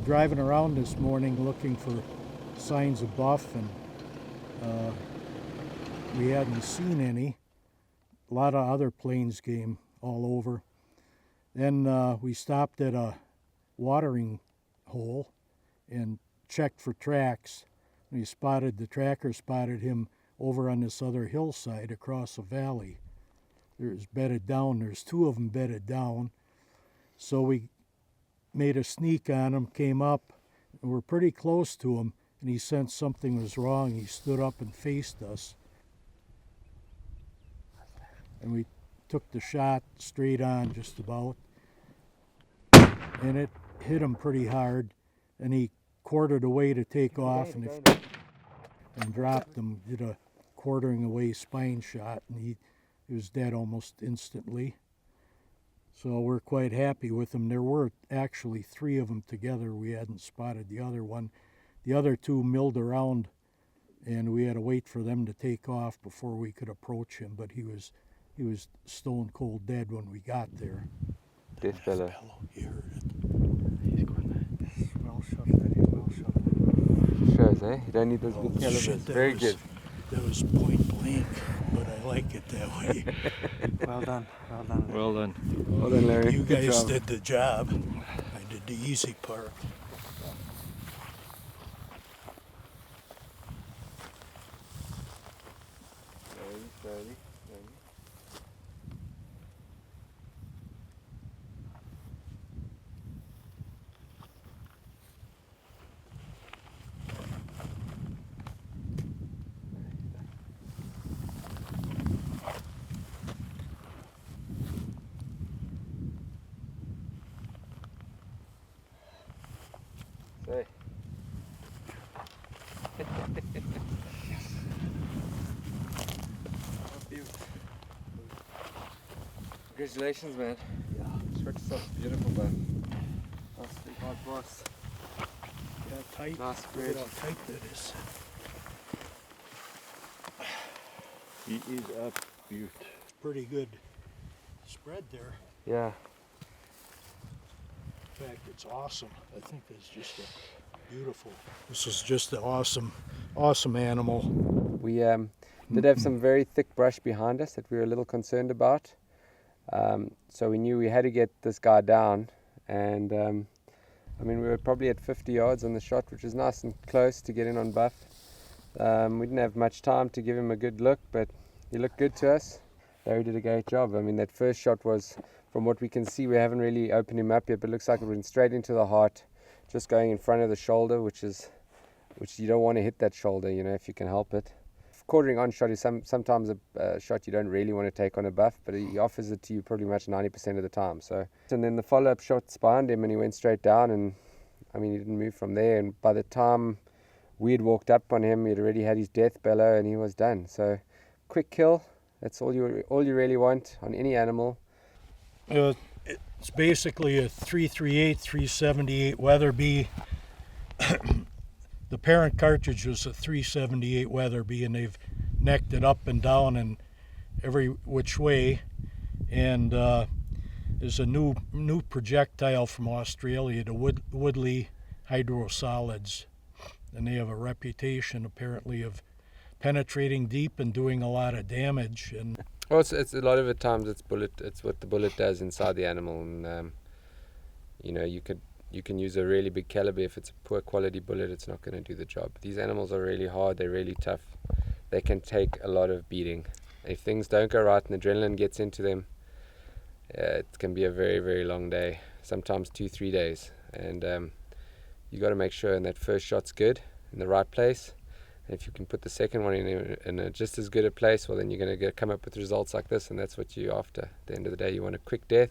driving around this morning looking for signs of buff, and we hadn't seen any. A lot of other plains game all over. Then we stopped at a watering hole and checked for tracks. The tracker spotted him over on this other hillside across a valley. There's two of them bedded down. So we made a sneak on him, came up, and we're pretty close to him, and he sensed something was wrong. He stood up and faced us. And we took the shot straight on just about, and it hit him pretty hard, and he quartered away to take off and dropped him, did a quartering away spine shot, and he was dead almost instantly. So we're quite happy with him. There were actually 3 of them together. We hadn't spotted the other one. The other 2 milled around, and we had to wait for them to take off before we could approach him, but he was stone cold dead when we got there. Death bellow. You heard it. He's going there. Well shot, Eddie, well shot. Shows, eh? You don't need those big calibers. Shit, Very good. That was point blank, but I like it that way. Well done, well done. Well done. Well done, Larry. You Good guys job. did the job. I did the easy part. Slowly. Say. Congratulations, man. Yeah. Shot yourself beautiful, man. Nice big hard boss. Yeah, tight. Nice spread. Look how tight that is. He is a beaut. Pretty good spread there. Yeah. In fact, it's awesome. I think it's just beautiful. This is just an awesome animal. We did have some very thick brush behind us that we were a little concerned about. So we knew we had to get this guy down, and I mean, we were probably at 50 yards on the shot, which was nice and close to get in on buff. We didn't have much time to give him a good look, but he looked good to us. Larry did a great job. I mean, that first shot was, from what we can see, we haven't really opened him up yet, but it looks like it went straight into the heart, just going in front of the shoulder, which you don't want to hit that shoulder, you know, if you can help it. Quartering on shot is sometimes a shot you don't really want to take on a buff, but he offers it to you pretty much 90% of the time. And then the follow-up shots behind him, and he went straight down, and I mean, he didn't move from there. And by the time we had walked up on him, he'd already had his death bellow, and he was done. So, quick kill. That's all you really want on any animal. It's basically a 338, 378 Weatherby. The parent cartridge was a 378 Weatherby, and they've necked it up and down and every which way. And there's a new projectile from Australia, the Woodleigh hydrostatics, and they have a reputation apparently of penetrating deep and doing a lot of damage. And Also, it's a lot of the times it's what the bullet does inside the animal, and you know, you can use a really big caliber. If it's a poor quality bullet, it's not going to do the job. These animals are really hard, they're really tough. They can take a lot of beating. If things don't go right and adrenaline gets into them, it can be a very, very long day, sometimes 2-3 days. And you got to make sure that first shot's good, in the right place. And if you can put the second one in a just as good a place, well, then you're going to come up with results like this, and that's what you're after. At the end of the day, you want a quick death.